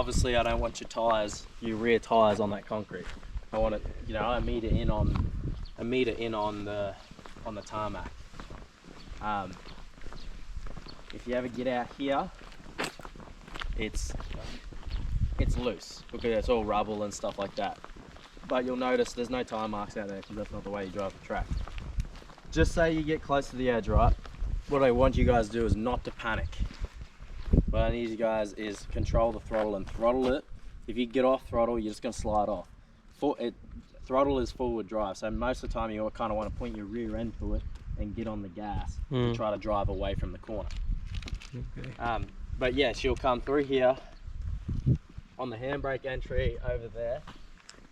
obviously I don't want your rear tires on that concrete. I want it, you know, a meter in on the tarmac. If you ever get out here, it's loose because it's all rubble and stuff like that. But you'll notice there's no tire marks out there because that's not the way you drive the track. Just say you get close to the edge, right? What I want you guys to do is not to panic. What I need you guys is control the throttle and throttle it. If you get off throttle, you're just going to slide off. Throttle is forward drive, so most of the time you kind of want to point your rear end to it and get on the gas to try to drive away from the corner. Okay. But yes, you'll come through here on the handbrake entry over there.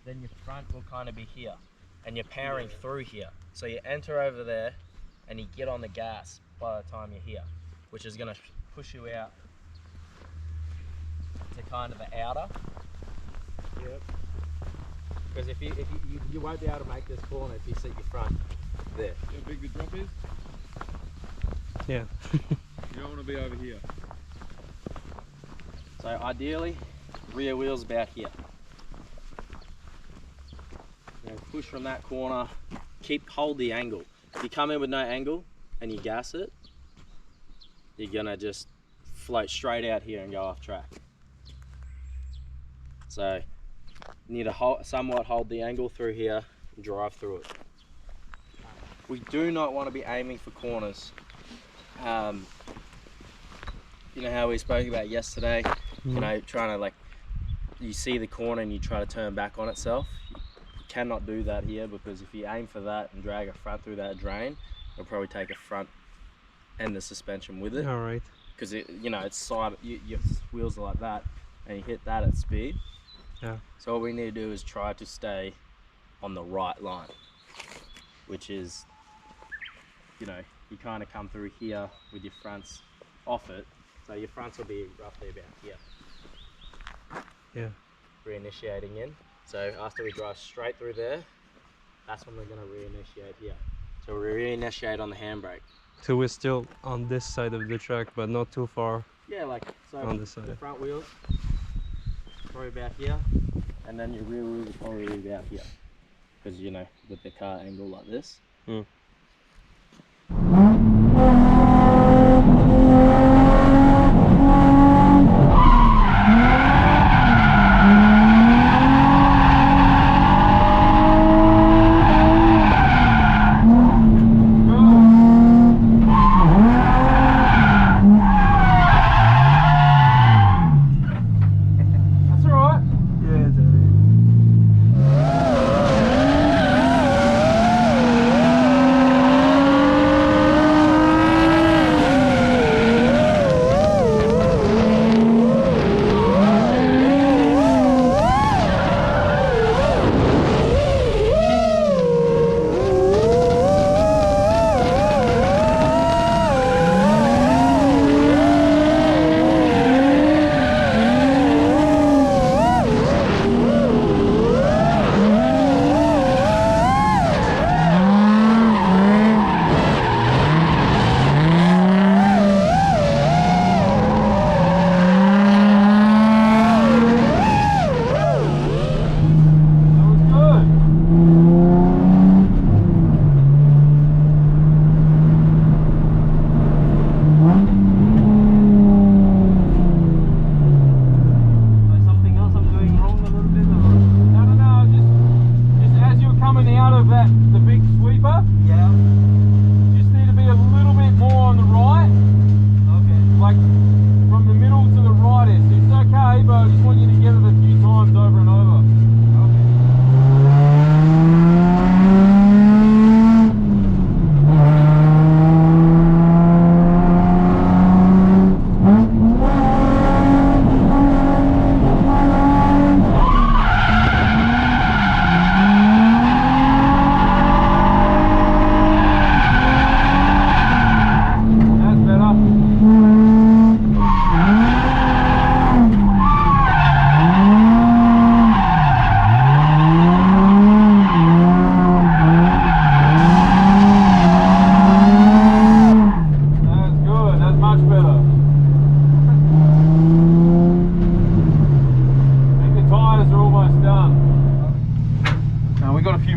Then your front will kind of be here, and you're powering through here. So you enter over there, and you get on the gas by the time you're here, which is going to push you out to kind of the outer. Yep. Because if you won't be able to make this corner if you sit your front there. See how big the drop is? Yeah. You don't want to be over here. So ideally, rear wheel's about here. Now push from that corner, hold the angle. If you come in with no angle and you gas it, you're gonna just float straight out here and go off track. So you need to somewhat hold the angle through here and drive through it. We do not want to be aiming for corners. You know how we spoke about yesterday, you know, trying to, like, you see the corner and you try to turn back on itself. You cannot do that here, because if you aim for that and drag a front through that drain, it'll probably take a front and the suspension with it. All right. Because you know, it's side, your wheels are like that, and you hit that at speed. Yeah. So all we need to do is try to stay on the right line, which is, you know, you kind of come through here with your fronts off it. So your fronts will be roughly about here. Yeah. Reinitiating in. So after we drive straight through there, that's when we're going to reinitiate here. So we reinitiate on the handbrake. So we're still on this side of the track, but not too far. Yeah, like so. On this side. The front wheels probably about here, and then your rear wheels are probably about here, because you know, with the car angle like this.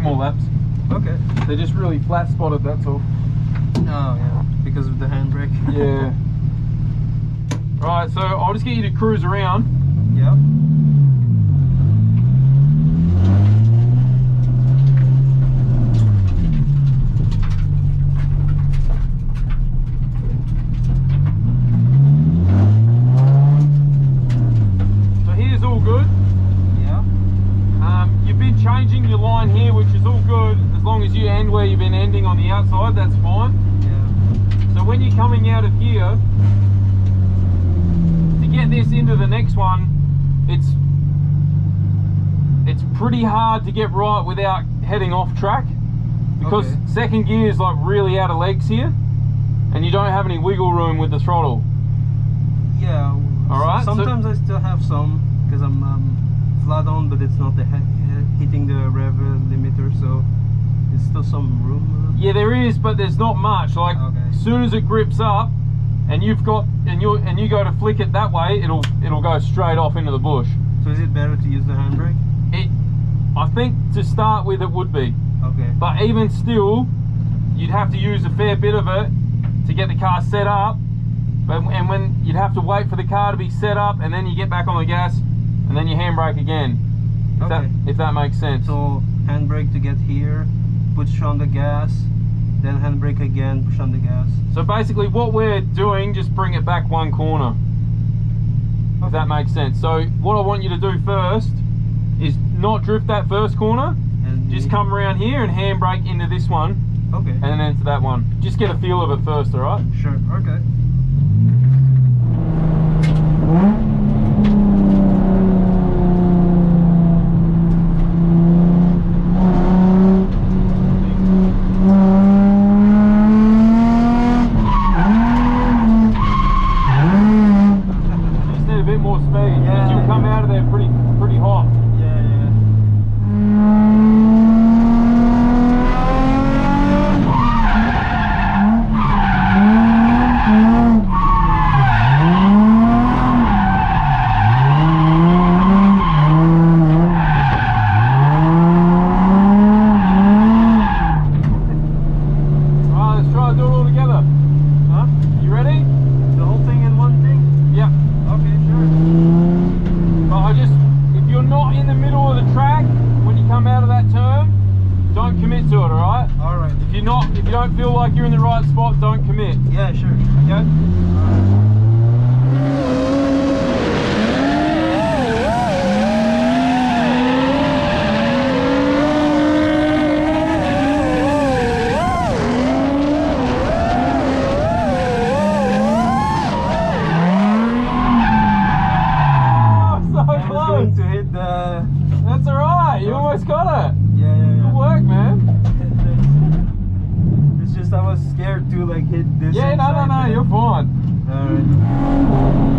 more laps. Okay. They're just really flat spotted, that's all. Oh yeah, because of the handbrake. Yeah. Right, so I'll just get you to cruise around. Yep. So here's all good. Yeah. You've been changing your line here, which is all good. As long as you end where you've been ending on the outside, that's fine. Yeah. So when you're coming out of here, to get this into the next one, it's pretty hard to get right without heading off track, because Okay. second gear is like really out of legs here, and you don't have any wiggle room with the throttle. Yeah. Alright, so- Sometimes I still have some because I'm flat on, but it's not hitting the rev limiter, so there's still some room. Yeah, there is, but there's not much. Like, Okay. as soon as it grips up, and you go to flick it that way, it'll go straight off into the bush. So is it better to use the handbrake? I think to start with it would be, Okay. but even still, you'd have to use a fair bit of it to get the car set up. And when you'd have to wait for the car to be set up, and then you get back on the gas, and then you handbrake again. Okay. If that makes sense. So handbrake to get here, push on the gas, then handbrake again, push on the gas. So basically what we're doing, just bring it back one corner. If that makes sense. So what I want you to do first is not drift that first corner, And just come around here and handbrake into this one, Okay. and then into that one. Just get a feel of it first, alright? Sure. Okay. Just need a bit more speed, because Yeah. you'll come out of there pretty hot. Yeah. Yeah. Alright, let's try and do it all together. Huh? You ready? The whole thing in one thing? Yep. Okay. Sure. But if you're not in the middle of the track when you come out of that turn, don't commit to it, alright? All right. If you don't feel like you're in the right spot, don't commit. Yeah. Sure. Okay? Oh, so I was close. going to hit the. That's alright, you almost got it. Yeah. Good work, man. It's just I was scared to like hit this. Yeah, no, you're fine. Alright.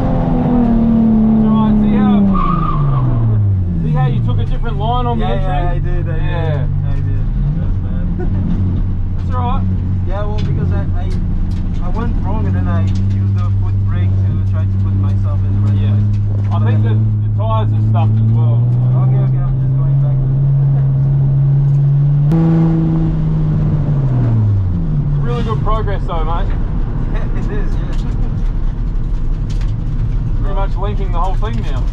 It's alright, see how you took a different line on the entry? Yeah, I did. Yeah. I did. That's bad. That's alright. Yeah, well, because I went wrong and then I used the foot brake to try to put myself in the right Yeah. place. I think the tyres are stuffed as well. Okay, I'm just going back. Really good progress though, mate. Yeah, it is, yeah. Pretty much linking the whole thing now.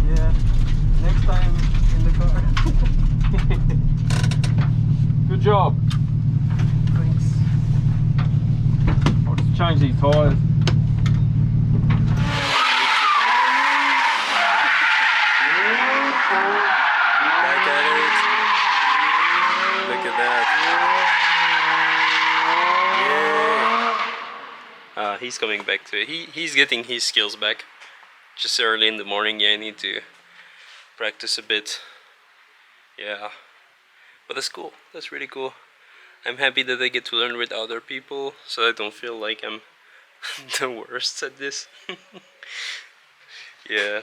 Yeah. Next time in the car. Good job. Thanks. I'll just change these tyres. Back at it. Look at that. Yeah. He's coming back to it. He's getting his skills back. Just early in the morning, yeah, I need to practice a bit. Yeah. But that's cool. That's really cool. I'm happy that I get to learn with other people, so I don't feel like I'm the worst at this. Yeah.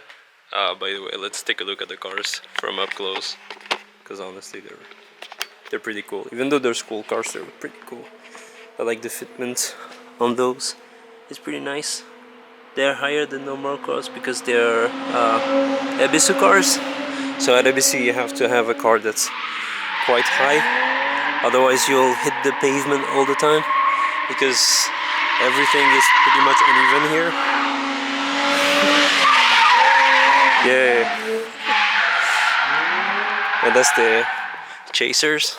By the way, let's take a look at the cars from up close, because honestly they're pretty cool. Even though they're school cars, they're pretty cool. I like the fitment on those. It's pretty nice. They're higher than normal cars because they're Ebisu cars. So at Ebisu you have to have a car that's quite high, otherwise you'll hit the pavement all the time because everything is pretty much uneven here. Yeah. And that's the Chasers.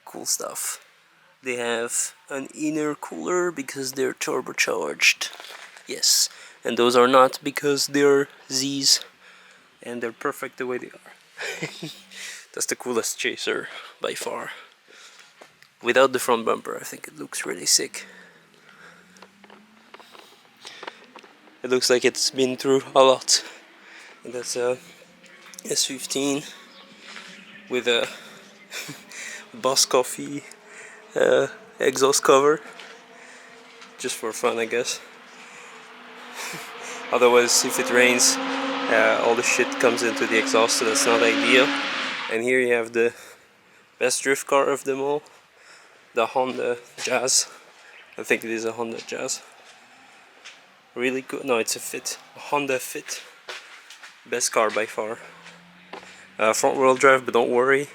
Cool stuff. They have an inner cooler because they're turbocharged. Yes. And those are not because they're Z's. And they're perfect the way they are. That's the coolest Chaser by far. Without the front bumper, I think it looks really sick. It looks like it's been through a lot. And that's a S15 with a Boss Coffee exhaust cover, just for fun, I guess. Otherwise, if it rains, all the shit comes into the exhaust, so that's not ideal. And here you have the best drift car of them all, the Honda Jazz. I think it is a Honda Jazz. Really good. No, it's a Fit, a Honda Fit. Best car by far. Front wheel drive, but don't worry,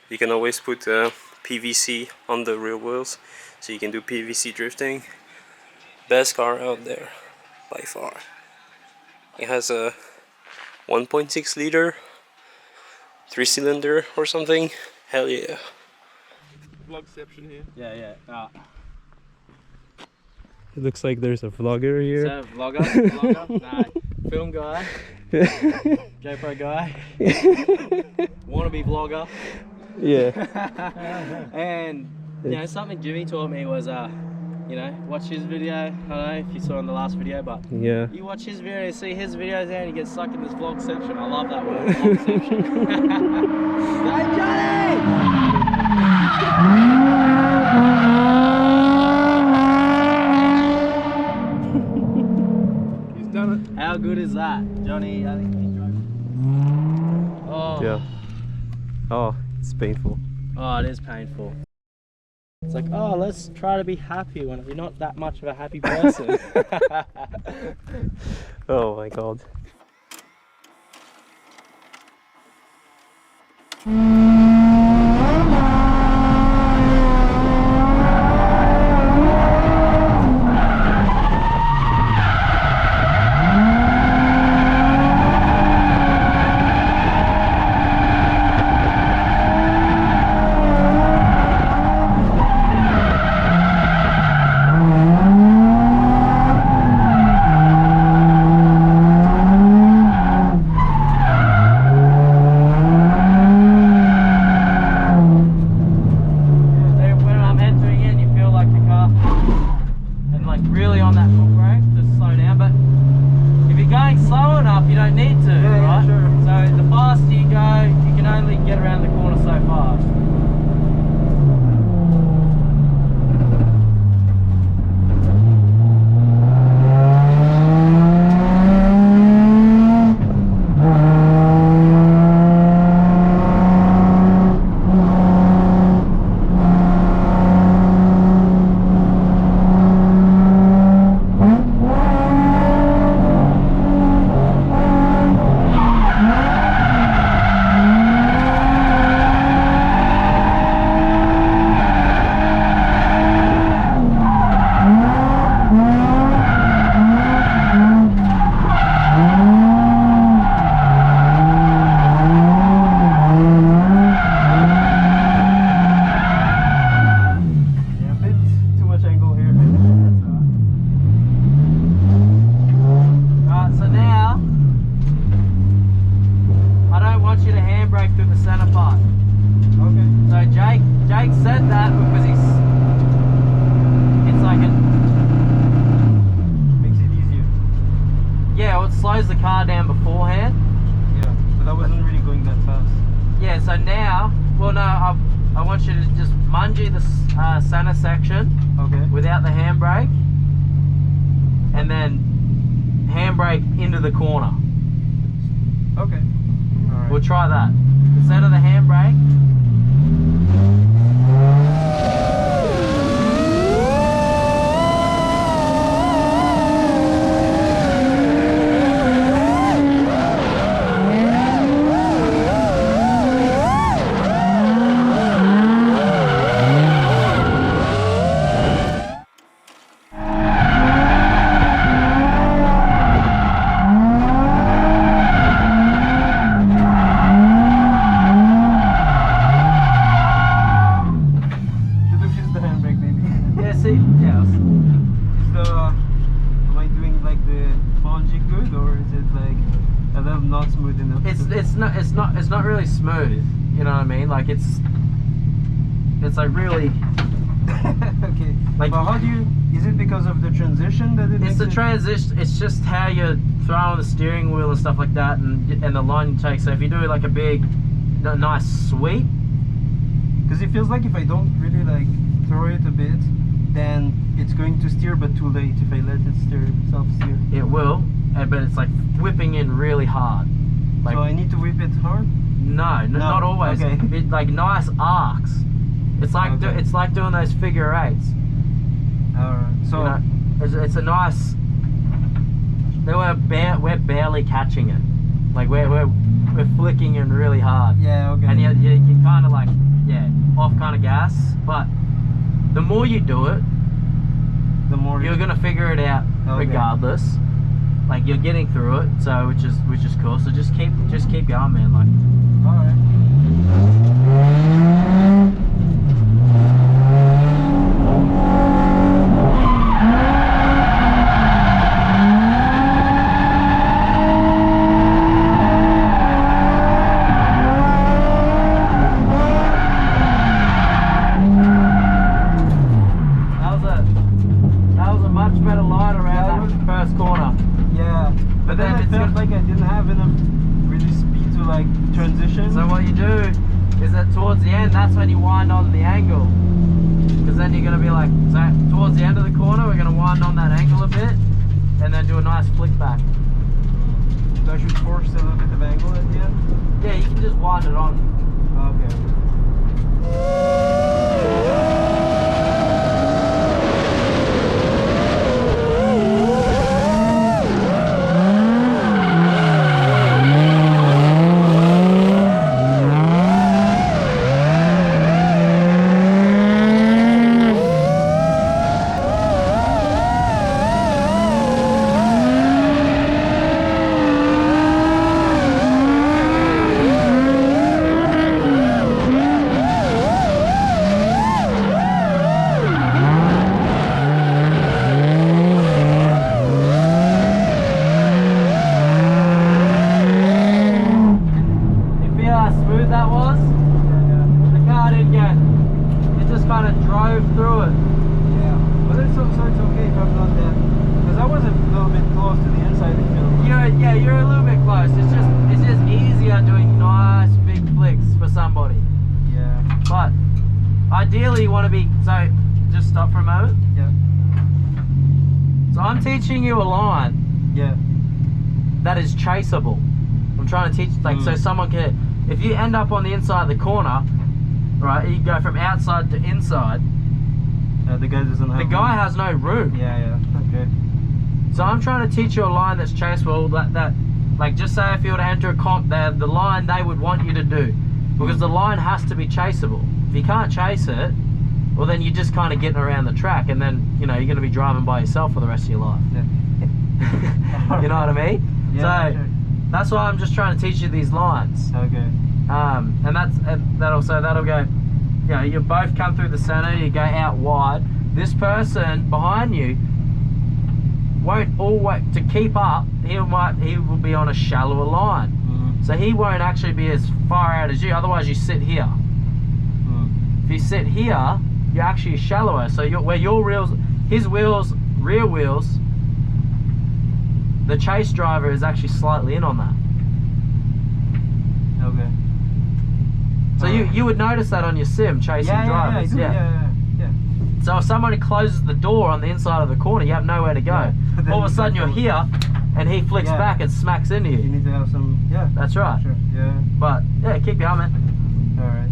you can always put PVC on the rear wheels, so you can do PVC drifting. Best car out there by far. It has a 1.6 liter 3-cylinder or something. Hell yeah. Vlogception here. Yeah. It looks like there's a vlogger here. So, vlogger? Nah, film guy, GoPro guy, wannabe vlogger. Yeah. And you know, something Jimmy taught me was you know, watch his video. I don't know if you saw in the last video, but Yeah. you watch his video, see his videos there, and you get stuck in this vlogception. I love that word, vlogception. Go Johnny! How good is that? Johnny, I think he's driving. Oh. Yeah. Oh, it's painful. Oh, it is painful. It's like, oh, let's try to be happy when you're not that much of a happy person. Oh my god. slows the car down beforehand. Yeah, but I wasn't really going that fast. Yeah, so now, well no, I want you to just mungie the center section without the handbrake, and then handbrake into the corner. Okay. Alright. We'll try that. Instead of the handbrake, . see. Yeah. Is the am I doing like the spongy good, or is it like a little not smooth enough? It's not really smooth. You know what I mean? Like it's like really. Okay. Like, but how do you? Is it because of the transition that it it's makes the it? transition. It's just how you're throwing the steering wheel and stuff like that, and the line you take. So if you do like a big, nice sweep. Because it feels like if I don't really like throw it a bit, then it's going to steer, but too late if I let it steer, self-steer. It will, but it's like whipping in really hard. Like, so I need to whip it hard? no, not always. Okay. It, like nice arcs. It's like Okay. it's like doing those figure eights. Alright. So You know, it's a nice. We're barely catching it. Like we're flicking in really hard. yeah, okay. And you kind of like, off kind of gas. But the more you do it, the more you're gonna figure it out Okay. regardless. Like you're getting through it, so which is cool. So just keep going, man. Like. Alright. That was a much better line around that first corner. Yeah. But then I it's felt good. like I didn't have enough really speed to like transition. So what you do is that towards the end, that's when you wind on the angle. Because then you're going to be like, so towards the end of the corner, we're going to wind on that angle a bit, and then do a nice flick back. So I should force a little bit of angle at the end? Yeah, you can just wind it on. Okay. Smooth that was. The car didn't get. It just kind of drove through it. Yeah. But it's so it's okay if I'm not that, because I was a little bit close to the inside. It feels. You're a little bit close. It's just easier doing nice big flicks for somebody. Yeah. But ideally you want to be, so just stop for a moment. Yeah. So I'm teaching you a line Yeah. that is chaseable. I'm trying to teach, like, so someone can, if you end up on the inside of the corner, right, you go from outside to inside, The guy doesn't have. the guy has no room. Yeah. Okay. So I'm trying to teach you a line that's chaseable, that like, just say if you were to enter a comp, the line they would want you to do, because the line has to be chaseable. If you can't chase it, well then you're just kind of getting around the track, and then you're going to be driving by yourself for the rest of your life. Yeah. You know what I mean? Yeah. So Sure. that's why I'm just trying to teach you these lines. Okay. And that'll go, you both come through the center, you go out wide. This person behind you won't always, to keep up, he will be on a shallower line. So he won't actually be as far out as you, otherwise you sit here. If you sit here, you're actually shallower. So where your wheels, his wheels, rear wheels, the chase driver is actually slightly in on that. Okay. So you would notice that on your sim chasing drivers. Yeah. So if somebody closes the door on the inside of the corner, you have nowhere to go. Yeah. All of a sudden you're here, and he flicks back and smacks into You you. need to have some. Yeah. That's right. Sure. Yeah. But yeah, keep going, man. All right.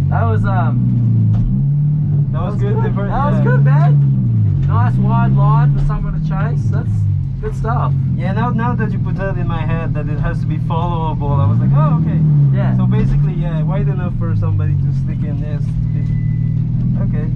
That was That was good. The Yeah, now that you put that in my head that it has to be followable, I was like, oh, okay. Yeah. So basically, yeah, wide enough for somebody to stick in this. Okay.